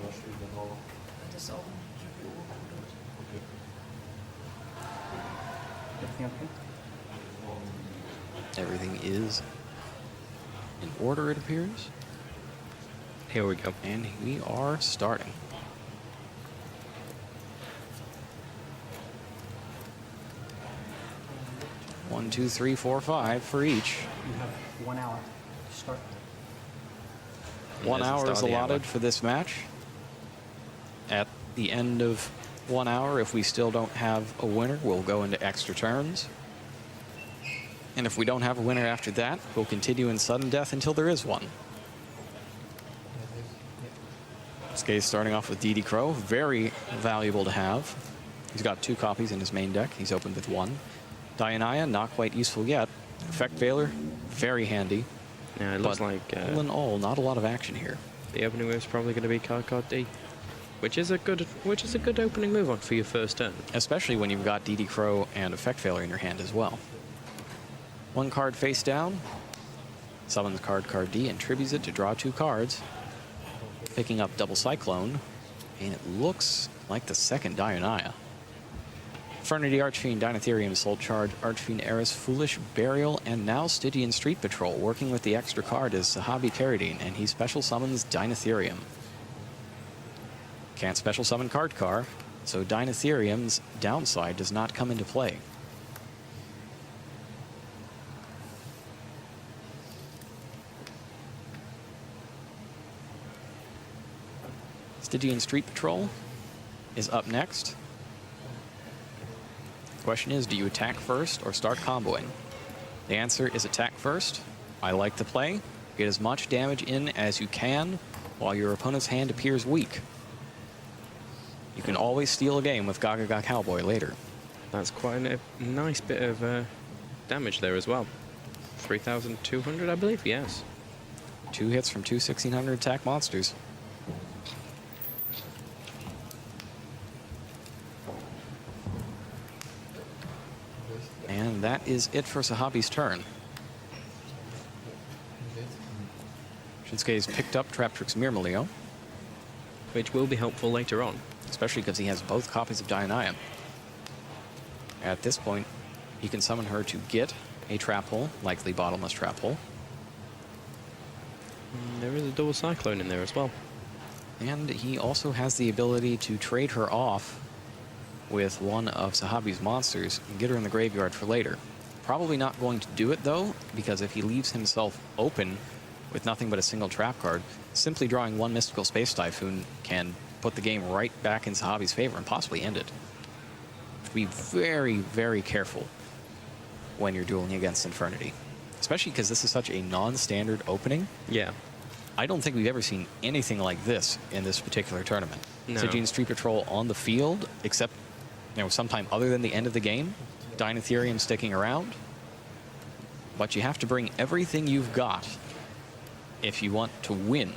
Das ist auch ein Yu-Gi-Oh-Produkt. Everything is in order, it appears. Here we go. And we are starting. One, two, three, four, five for each. You have 1 hour to start. 1 There's the hour start is of the allotted hour. for this match. At the end of 1 hour, if we still don't have a winner, we'll go into extra turns. And if we don't have a winner after that, we'll continue in sudden death until there is one. Skay's starting off with DD Crow, very valuable to have. He's got 2 copies in his main deck. He's opened with 1. Dianaya, not quite useful yet. Effect Veiler, very handy. Yeah, it looks like all in all, not a lot of action here. the opening move is probably going to be card D, which is a good opening move on for your first turn. Especially when you've got DD Crow and Effect Failure in your hand as well. 1 card face down, summons card D, and tributes it to draw 2 cards. Picking up Double Cyclone, and it looks like the second Dianaya. Fraternity Archfiend, Dinotherium, Soul Charge, Archfiend Eris, Foolish Burial, and now Stygian Street Patrol. Working with the extra card is Sehabi kheireddine, and he special summons Dinotherium. Can't special summon Car, so Dinotherium's downside does not come into play. Stygian Street Patrol is up next. The question is, do you attack first or start comboing? The answer is attack first. I like the play. Get as much damage in as you can while your opponent's hand appears weak. You can always steal a game with Gaga Cowboy later. That's quite a nice bit of damage there as well. 3,200, I believe, yes. 2 hits from 2 1,600 attack monsters. And that is it for Sehabi's turn. Shinsuke's picked up Traptrix Mirmilio, Which will be helpful later on. especially because he has both copies of Dianaya. At this point, he can summon her to get a trap hole, likely bottomless trap hole. There is a double cyclone in there as well. And he also has the ability to trade her off with one of Sehabi's monsters and get her in the graveyard for later. Probably not going to do it though, because if he leaves himself open with nothing but a single trap card, simply drawing 1 Mystical Space Typhoon can put the game right back in Sehabi's favor and possibly end it. Be very, very careful when you're dueling against Infernity, especially because this is such a non-standard opening. Yeah. I don't think we've ever seen anything like this in this particular tournament. No. Stygian Street Patrol on the field, except sometime other than the end of the game. Dinotherium sticking around. But you have to bring everything you've got if you want to win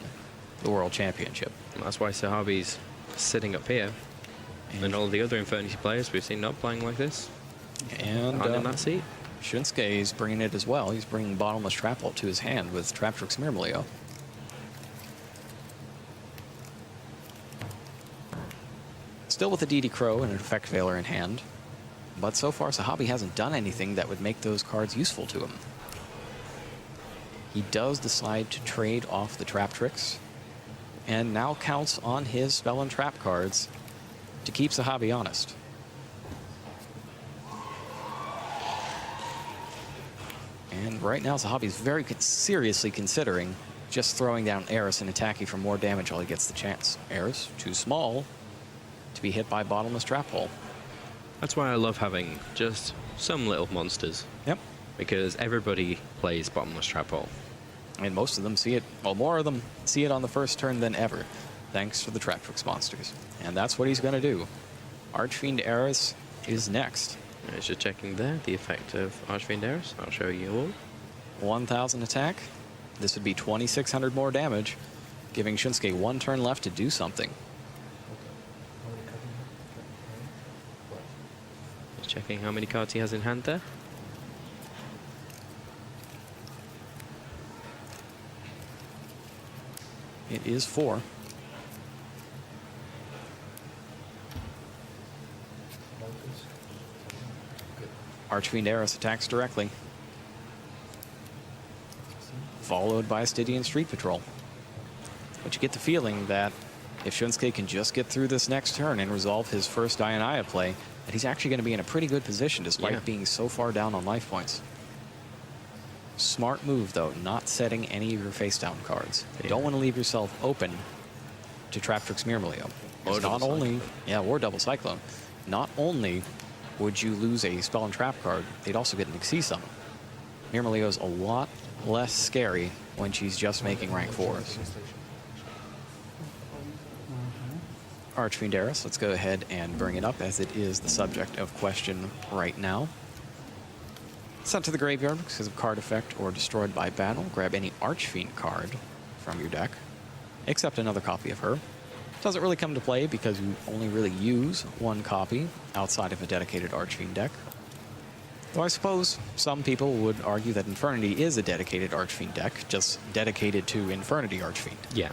the World Championship. That's why Sehabi's sitting up here. And all the other Infernity players we've seen not playing like this. And in that seat. Shunsuke is bringing it as well. He's bringing Bottomless Trap Hole to his hand with Traptrix Mirmilio. Still with a DD Crow and an Effect Veiler in hand. But so far, Sehabi hasn't done anything that would make those cards useful to him. He does decide to trade off the Traptrix, and now counts on his spell and trap cards to keep Sehabi honest. And right now, Sehabi's very seriously considering just throwing down Eris and attacking for more damage while he gets the chance. Eris, too small to be hit by Bottomless Trap Hole. That's why I love having just some little monsters. Yep. Because everybody plays Bottomless Trap Hole. And most of them see it, well, more of them see it on the first turn than ever, thanks to the Traptrix monsters. And that's what he's going to do. Archfiend Eris is next. Just checking there, the effect of Archfiend Eris. I'll show you all. 1,000 attack. This would be 2,600 more damage, giving Shunsuke 1 turn left to do something. Just checking how many cards he has in hand there. It is 4. Archfiend Eris attacks directly, followed by Stygian Street Patrol. But you get the feeling that if Shunsuke can just get through this next turn and resolve his first Dianaya play, that he's actually going to be in a pretty good position despite being so far down on life points. Smart move, though, not setting any of your face-down cards. You don't want to leave yourself open to Traptrix Myrmileo. Or Not only, or Double Cyclone. Not only would you lose a spell and trap card, they'd also get an Xyz summon. Myrmileo's a lot less scary when she's just making rank 4s. Archfiend Eris, let's go ahead and bring it up as it is the subject of question right now. Sent to the graveyard because of card effect or destroyed by battle. Grab any Archfiend card from your deck, except another copy of her. Doesn't really come to play because you only really use one copy outside of a dedicated Archfiend deck. Though I suppose some people would argue that Infernity is a dedicated Archfiend deck, just dedicated to Infernity Archfiend. Yeah.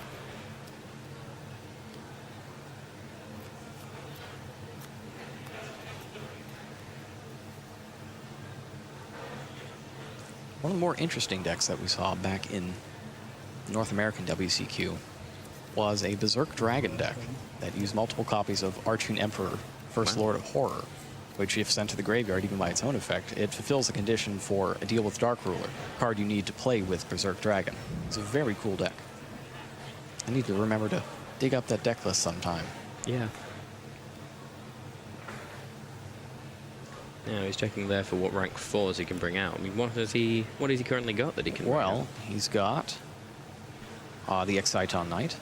One of the more interesting decks that we saw back in North American WCQ was a Berserk Dragon deck that used multiple copies of Archfiend Emperor, First Lord of Horror, which, if sent to the graveyard, even by its own effect, it fulfills the condition for a Deal with Dark Ruler, card you need to play with Berserk Dragon. It's a very cool deck. I need to remember to dig up that deck list sometime. Yeah. Yeah, he's checking there for what rank 4s he can bring out. I mean, what has he currently got that he can bring out? Well, he's got the Exciton Knight.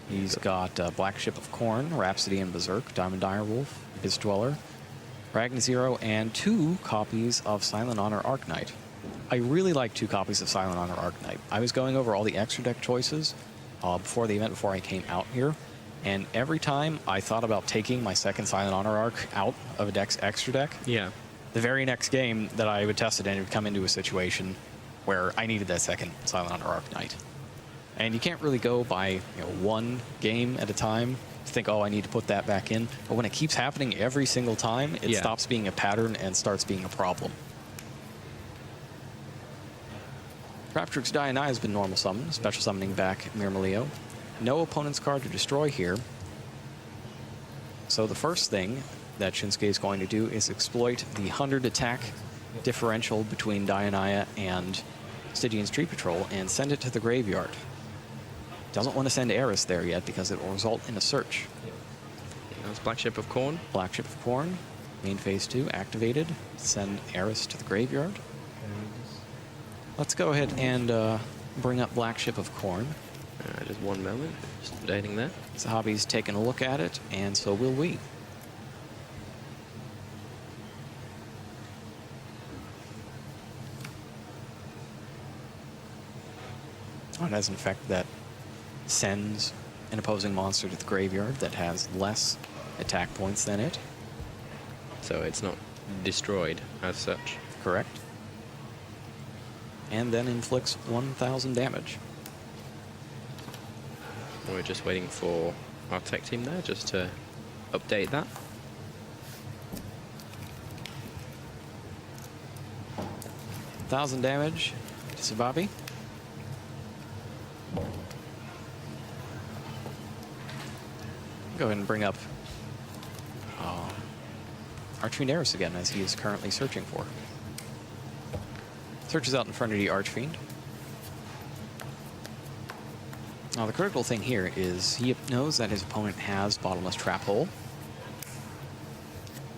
He's got Black Ship of Corn, Rhapsody and Berserk, Diamond Direwolf, Abyss Dweller, Ragna Zero, and 2 copies of Silent Honor Arc Knight. I really like 2 copies of Silent Honor Arc Knight. I was going over all the extra deck choices before the event, before I came out here, and every time I thought about taking my second Silent Honor Arc out of a deck's extra deck, the very next game that I would test it in, it would come into a situation where I needed that second Silent Honor Arc Knight. And you can't really go by one game at a time to think, oh, I need to put that back in. But when it keeps happening every single time, it stops being a pattern and starts being a problem. Traptrix Dianaya has been normal summoned, special summoning back Myrmileo. No opponent's card to destroy here. So the first thing that Shunsuke is going to do is exploit the 100 attack differential between Dianaya and Stygian Street Patrol and send it to the graveyard. Doesn't want to send Eris there yet because it will result in a search. That's Black Ship of Corn. Black Ship of Corn, main phase 2, activated. Send Eris to the graveyard. Let's go ahead and bring up Black Ship of Corn. Just one moment, just updating there. Sehabi's taking a look at it, and so will we. It has an effect that sends an opposing monster to the graveyard that has less attack points than it. So it's not destroyed as such. Correct. And then inflicts 1,000 damage. We're just waiting for our tech team there just to update that. $1,000 damage to Sehabi. Go ahead and bring up Archfiend Eris again, as he is currently searching for. Searches out Infernity Archfiend. Now, the critical thing here is he knows that his opponent has Bottomless Trap Hole.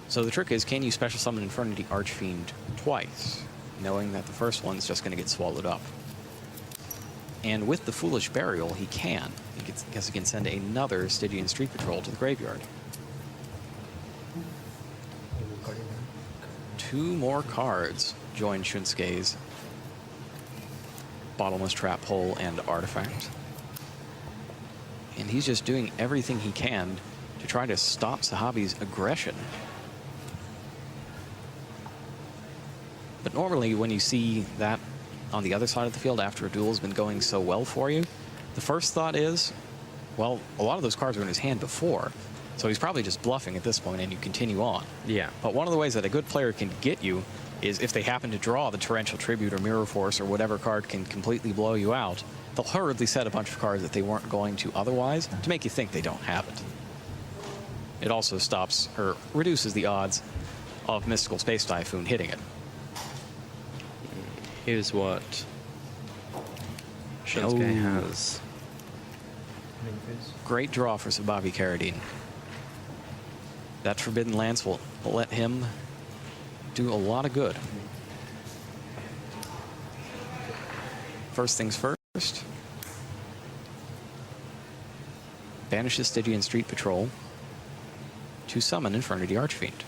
So the trick is, can you special summon Infernity Archfiend twice, knowing that the first one's just going to get swallowed up? And with the Foolish Burial, he can, because he can send another Stygian Street Patrol to the graveyard. 2 more cards join Shunsuke's Bottomless Trap Hole and Artifact. And he's just doing everything he can to try to stop Sehabi's aggression. But normally when you see that on the other side of the field after a duel has been going so well for you, the first thought is, well, a lot of those cards were in his hand before, so he's probably just bluffing at this point and you continue on. Yeah. But one of the ways that a good player can get you is if they happen to draw the Torrential Tribute or Mirror Force or whatever card can completely blow you out, they'll hurriedly set a bunch of cards that they weren't going to otherwise to make you think they don't have it. It also stops or reduces the odds of Mystical Space Typhoon hitting it. Here's what Shunsuke has. Great draw for Sehabi kheireddine. That Forbidden Lance will let him do a lot of good. First things first. Banishes Stygian Street Patrol to summon Infernity Archfiend.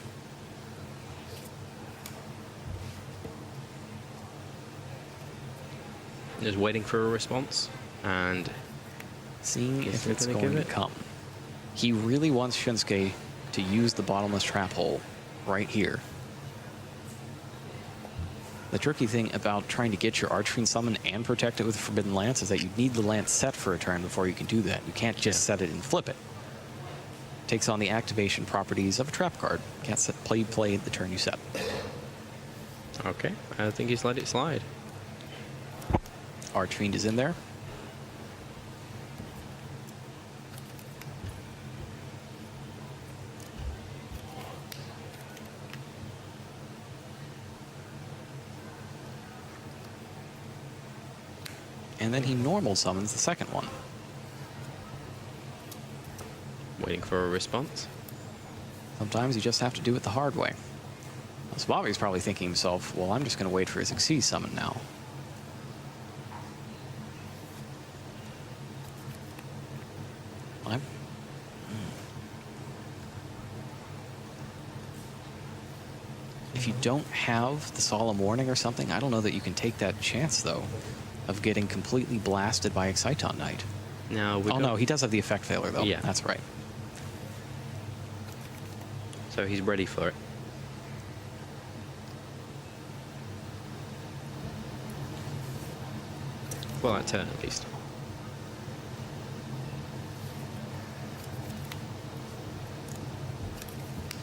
Just waiting for a response and Seeing if it's gonna going give to it? come. He really wants Shunsuke to use the bottomless trap hole right here. The tricky thing about trying to get your Archfiend summoned and protect it with Forbidden Lance is that you need the Lance set for a turn before you can do that. You can't just set it and flip it. Takes on the activation properties of a trap card. Can't play the turn you set. okay, I think he's let it slide. Archfiend is in there. And then he normal summons the second one. Waiting for a response. Sometimes you just have to do it the hard way. Sehabi's probably thinking to himself, well, I'm just going to wait for his Xyz summon now. If you don't have the Solemn Warning or something, I don't know that you can take that chance, though, of getting completely blasted by Exciton Knight. Now we Oh, no, he does have the effect failure, though. Yeah. That's right. So he's ready for it. Well, that turn at least.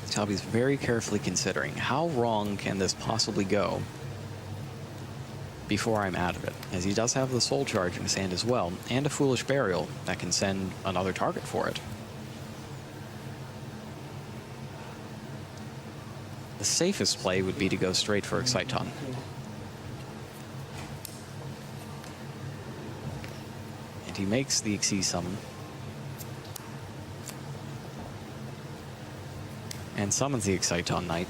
Sehabi's very carefully considering how wrong can this possibly go before I'm out of it, as he does have the Soul Charge in his hand as well, and a Foolish Burial that can send another target for it. The safest play would be to go straight for Exciton. And he makes the Xyz summon. And summons the Exciton Knight.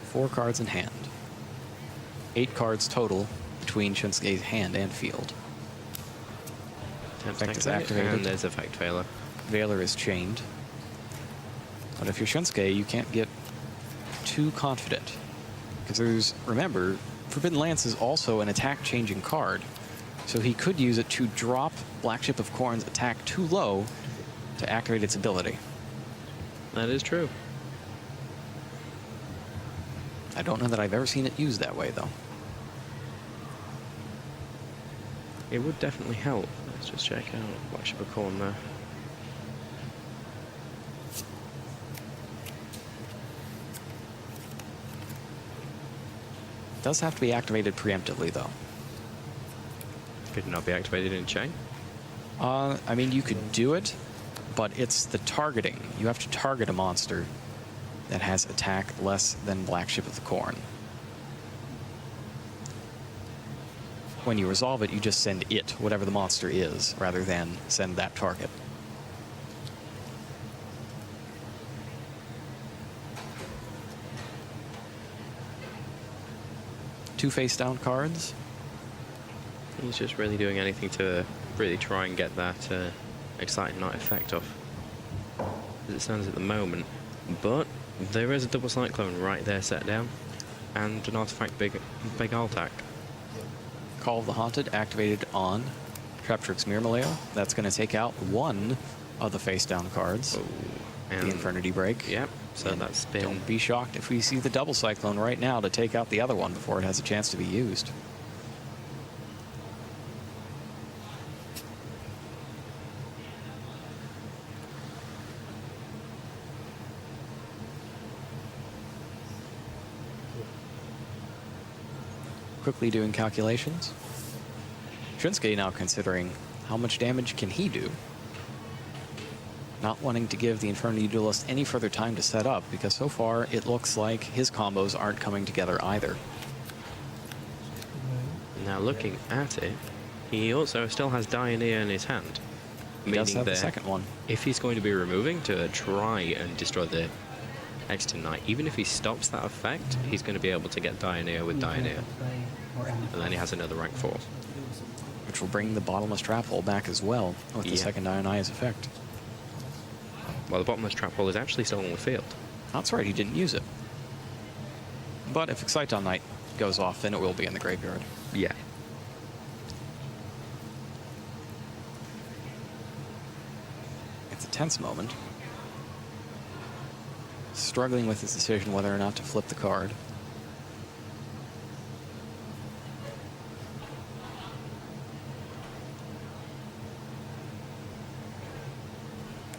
Four cards in hand. 8 cards total between Shunsuke's hand and field. Effect is activated. And there's effect failure. Veiler is chained. But if you're Shunsuke, you can't get too confident. Because there's, remember, Forbidden Lance is also an attack-changing card. So he could use it to drop Black Ship of Khorne's attack too low to activate its ability. That is true. I don't know that I've ever seen it used that way, though. It would definitely help. Let's just check out Black Ship of Khorne there. It does have to be activated preemptively, though. Could it not be activated in chain? I mean, you could do it, but it's the targeting. You have to target a monster that has attack less than Black Ship of the Khorne. When you resolve it, you just send it, whatever the monster is, rather than send that target. Two face-down cards. He's just really doing anything to really try and get that exciting night effect off, as it stands at the moment. But there is a double cyclone right there set down, and an artifact big Altac. Call of the Haunted activated on Traptrix Mirmaleo. That's going to take out one of the face-down cards. Oh, The and Infernity Break. Yep. So And that's been. Don't be shocked if we see the double cyclone right now to take out the other one before it has a chance to be used. quickly doing calculations. Shunsuke now considering how much damage can he do. Not wanting to give the Infernity Duelist any further time to set up, because so far it looks like his combos aren't coming together either. Now looking at it, he also still has Dioneer in his hand. He does Meaning have the that second one. if he's going to be removing to try and destroy the Exeter Knight, even if he stops that effect, he's going to be able to get Dioneer with Dioneer. And then he has another rank 4. Which will bring the Bottomless Trap Hole back as well with the second Dionysus effect. Well, the Bottomless Trap Hole is actually still on the field. That's right, he didn't use it. But if Excite Knight goes off, then it will be in the graveyard. Yeah. It's a tense moment. Struggling with his decision whether or not to flip the card.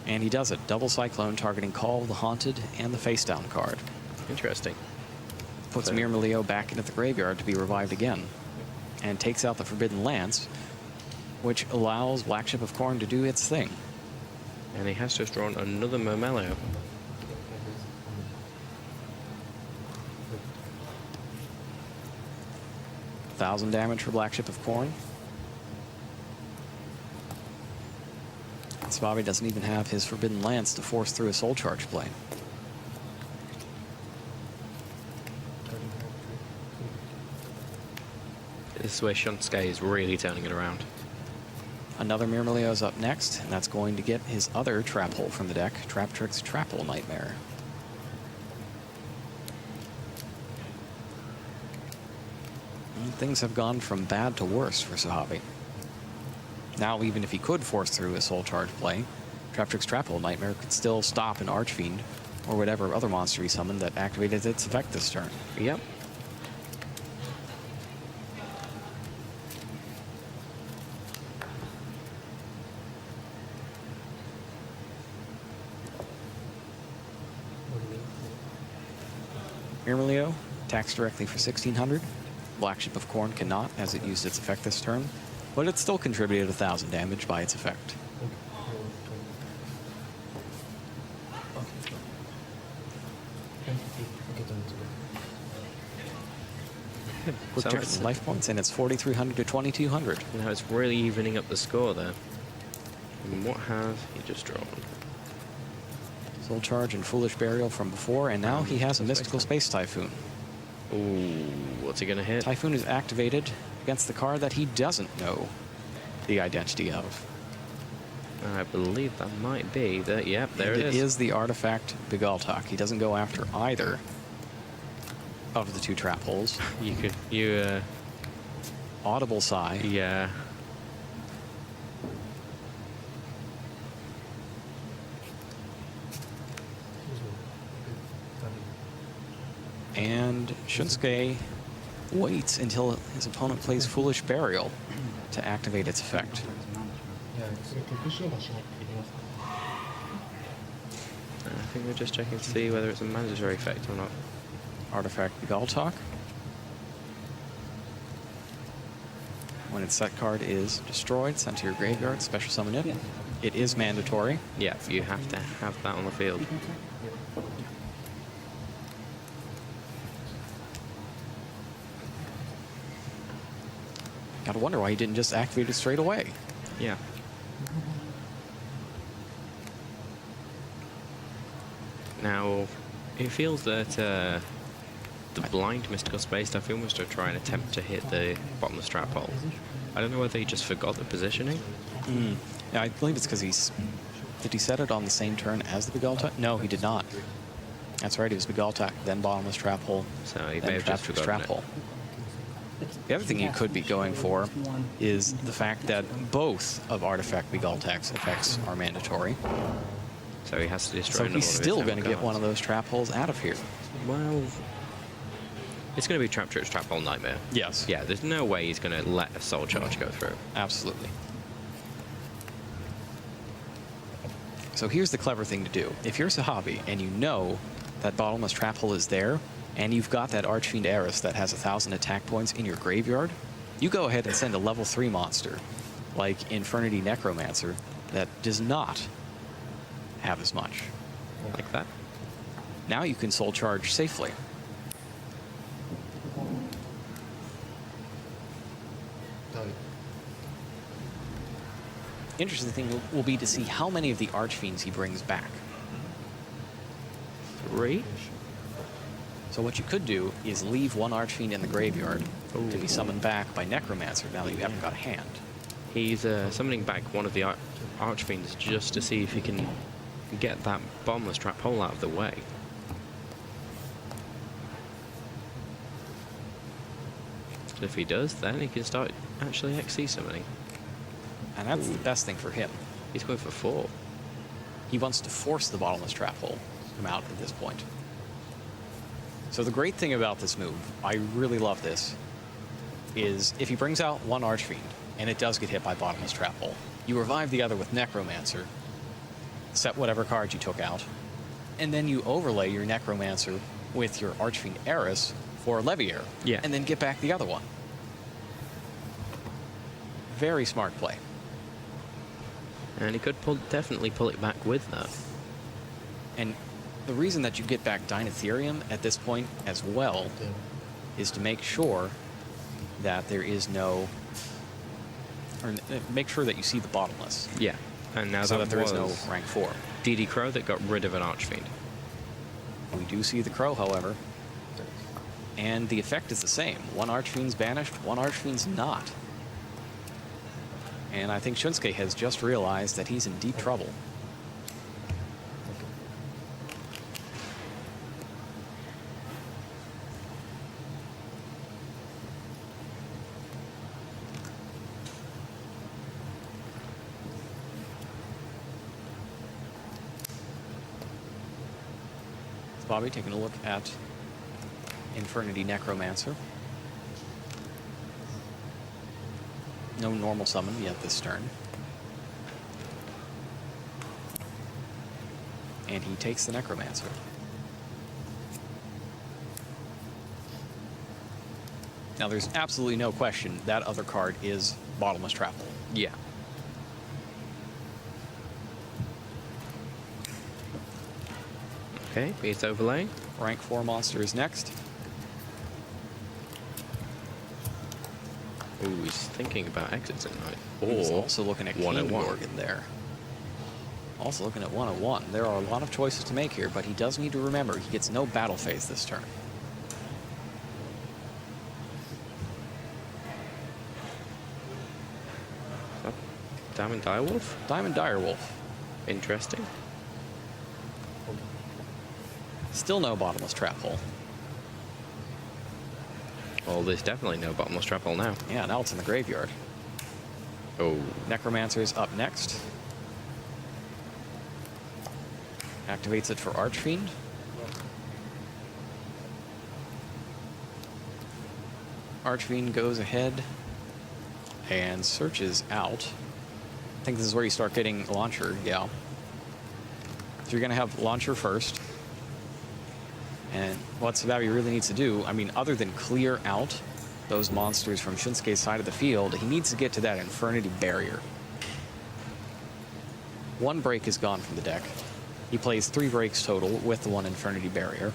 And he does it. Double Cyclone targeting Call of the Haunted and the face down card. Interesting. Puts Mirmilio back into the graveyard to be revived again. And takes out the Forbidden Lance, which allows Black Ship of Corn to do its thing. And he has just drawn another Mermello. $1,000 damage for Black Ship of Corn. Sehabi doesn't even have his Forbidden Lance to force through a Soul Charge play. This is where Shunsuke is really turning it around. Another Mirmilio is up next, and that's going to get his other Trap Hole from the deck, Trap Trick's Trap Hole Nightmare. And things have gone from bad to worse for Sehabi. Now, even if he could force through a Soul Charge play, Trap Trick's Trap Hole Nightmare could still stop an Archfiend or whatever other monster he summoned that activated its effect this turn. Yep. Mirmilio attacks directly for 1,600. Black Ship of Corn cannot, as it used its effect this turn, but it still contributed 1,000 damage by its effect. Quick turn Sounds- life points, and it's 4,300 to 2,200. Now it's really evening up the score there. And what have he just drawn? Soul Charge and Foolish Burial from before, and now he has a Mystical Space Typhoon. Ooh, what's he gonna hit? Typhoon is activated against the card that he doesn't know the identity of. I believe that might be that. Yep, there And it it is. is the artifact Begaltok. He doesn't go after either of the two trap holes. Audible sigh. Yeah. And Shunsuke waits until his opponent plays Foolish Burial to activate its effect. I think we're just checking to see whether it's a mandatory effect or not. Artifact Begaltok. When its set card is destroyed, sent to your graveyard, special summon it. It is mandatory. Yeah, you have to have that on the field. Gotta wonder why he didn't just activate it straight away. Yeah. Now, it feels that the blind Mystical Space Typhoon was to try and attempt to hit the bottomless trap hole. I don't know whether he just forgot the positioning. Yeah, I believe it's because did he set it on the same turn as the Begaltok? No, he did not. That's right, it was Begaltok, then bottomless trap hole, So he may then have trap just Trick's forgotten trap it. hole. The other thing you could be going for is the fact that both of Artifact Begaltok's effects are mandatory. So he has to destroy So another he's one of his still own going to get cards. one of those trap holes out of here. Well, it's going to be Trap Trick's Trap Hole Nightmare. Yes. Yeah, there's no way he's going to let a Soul Charge go through. Absolutely. So here's the clever thing to do. If you're Sehabi and you know that bottomless trap hole is there, and you've got that Archfiend Heiress that has 1,000 attack points in your graveyard, you go ahead and send a level 3 monster, like Infernity Necromancer, that does not have as much. Like that. Now you can soul charge safely. Interesting thing will be to see how many of the Archfiends he brings back. 3. So what you could do is leave one Archfiend in the graveyard Ooh. to be summoned back by Necromancer now that you haven't got a hand. He's summoning back one of the Archfiends just to see if he can get that bottomless trap hole out of the way. And if he does, then he can start actually XC summoning. And that's the best thing for him. He's going for 4. He wants to force the bottomless trap hole to come out at this point. So the great thing about this move, I really love this, is if he brings out one Archfiend and it does get hit by bottomless trap hole, you revive the other with Necromancer, set whatever card you took out, and then you overlay your Necromancer with your Archfiend Heiress for Leviair, Yeah. and then get back the other one. Very smart play. And he could definitely pull it back with that. And the reason that you get back Dinotherium at this point as well is to make sure that there is no, or make sure that you see the bottomless, Yeah. And now so that there is no was rank 4. DD Crow that got rid of an Archfiend. We do see the Crow, however, and the effect is the same. One Archfiend's banished, one Archfiend's not. And I think Shunsuke has just realized that he's in deep trouble. Bobby taking a look at Infernity Necromancer. No normal summon yet this turn. And he takes the Necromancer. Now there's absolutely no question that other card is Bottomless Trap Hole. Yeah. Okay, beast overlay. Rank 4 monster is next. Ooh, he's thinking about exits at night. He's Or also looking at 101. Organ there. Also looking at 101. There are a lot of choices to make here, but he does need to remember he gets no battle phase this turn. Diamond Direwolf? Diamond Direwolf. Interesting. Still no Bottomless Trap Hole. Well, there's definitely no bottomless trap hole now. Yeah, now it's in the graveyard. Oh. Necromancer's up next. Activates it for Archfiend. Archfiend goes ahead and searches out. I think this is where you start getting Launcher, yeah. So you're going to have Launcher first. And what Sehabi really needs to do, I mean, other than clear out those monsters from Shunsuke's side of the field, he needs to get to that Infernity Barrier. One break is gone from the deck. He plays 3 breaks total with the 1 Infernity Barrier.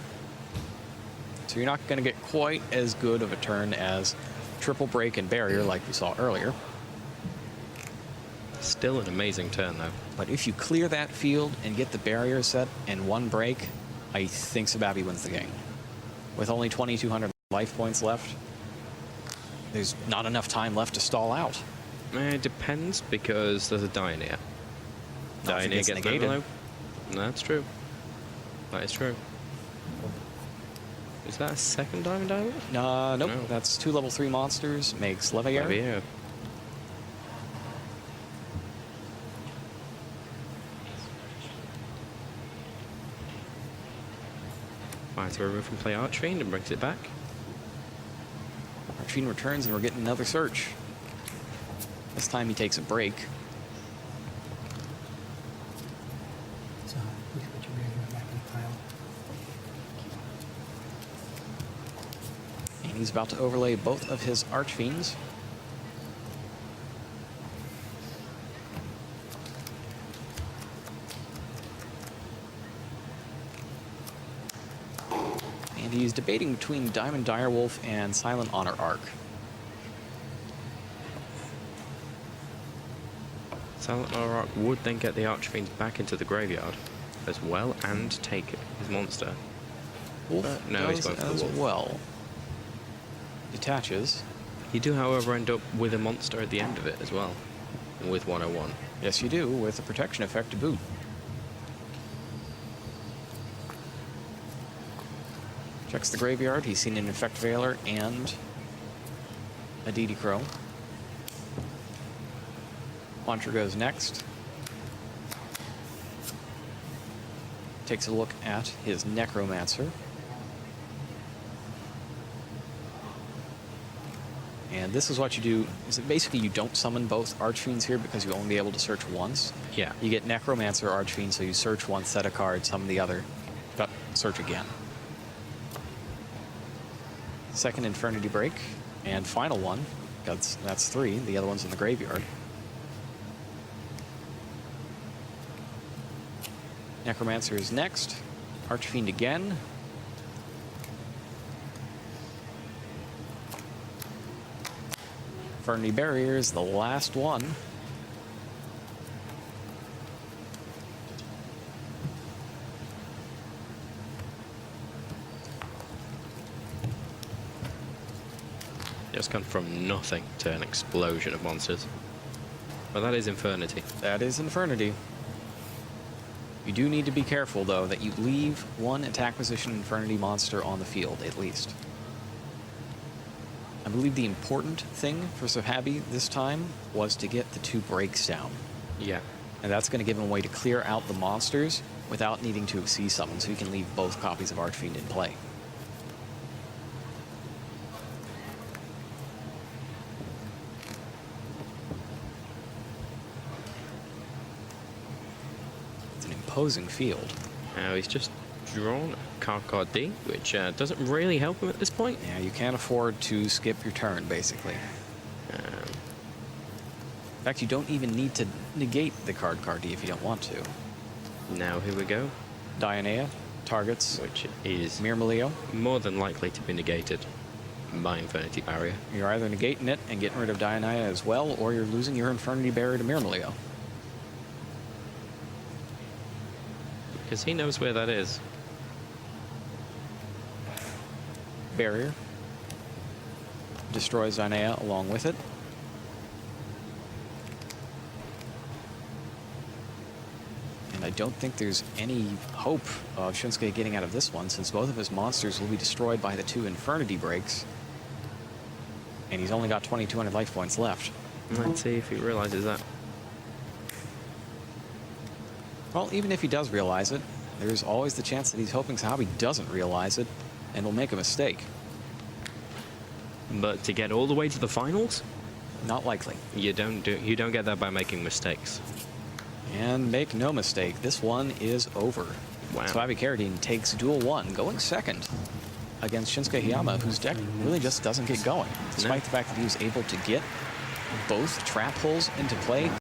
So you're not going to get quite as good of a turn as triple break and barrier like we saw earlier. Still an amazing turn, though. But if you clear that field and get the barrier set and 1 break, I think Sehabi wins the game. With only 2,200 life points left, there's not enough time left to stall out. It depends, because there's a Dioneer. Not if it Dioneer gets gets negated. overload. That's true. That is true. Is that a second Diamond Direwolf? Nope, No. that's 2 level 3 monsters, makes Leviair. Yeah. Right, so remove from play Archfiend and brings it back. Archfiend returns and we're getting another search. This time he takes a break. So please put your graveyard back in the pile. And he's about to overlay both of his Archfiends. And he's debating between Diamond Direwolf and Silent Honor Arc. Silent Honor Arc would then get the Archfiends back into the graveyard as well and take his monster. Wolf No, he's does going for the as wolf. well. Detaches. You do, however, end up with a monster at the end of it as well, with 101. Yes, you do, with a protection effect to boot. Checks the graveyard. He's seen an Infect Veiler and a DD Crow. Launcher goes next. Takes a look at his Necromancer. And this is what you do. Is that basically you don't summon both Archfiends here because you only be able to search once. Yeah. You get Necromancer Archfiend, so you search one set of cards, summon the other, but search again. Second Infernity Break, and final one. That's 3. The other one's in the graveyard. Necromancer is next. Archfiend again. Infernity Barrier is the last one. Just gone from nothing to an explosion of monsters. But that is Infernity. That is Infernity. You do need to be careful, though, that you leave one attack position Infernity monster on the field, at least. I believe the important thing for sehabi this time was to get the 2 breaks down. Yeah. And that's going to give him a way to clear out the monsters without needing to see summon, so he can leave both copies of Archfiend in play. It's an imposing field. Now he's just drawn card D, which doesn't really help him at this point. Yeah, you can't afford to skip your turn, basically. In fact, you don't even need to negate the card D if you don't want to. Now here we go, Dionea targets which is Myrmileo. more than likely to be negated by Infernity Barrier. You're either negating it and getting rid of Dionea as well, or you're losing your Infernity Barrier to Myrmileo. Because he knows where that is. Barrier destroys Dionea along with it. And I don't think there's any hope of Shunsuke getting out of this one, since both of his monsters will be destroyed by the 2 Infernity breaks. And he's only got 2,200 life points left. Let's see if he realizes that. Well, even if he does realize it, there's always the chance that he's hoping sehabi doesn't realize it and will make a mistake. But to get all the way to the finals, Not likely. you don't get that by making mistakes. And make no mistake, this one is over. Wow. sehabi kheireddine takes duel 1, going second against Shinsuke Hiyama, whose deck really just doesn't get going, despite the fact that he was able to get both trap holes into play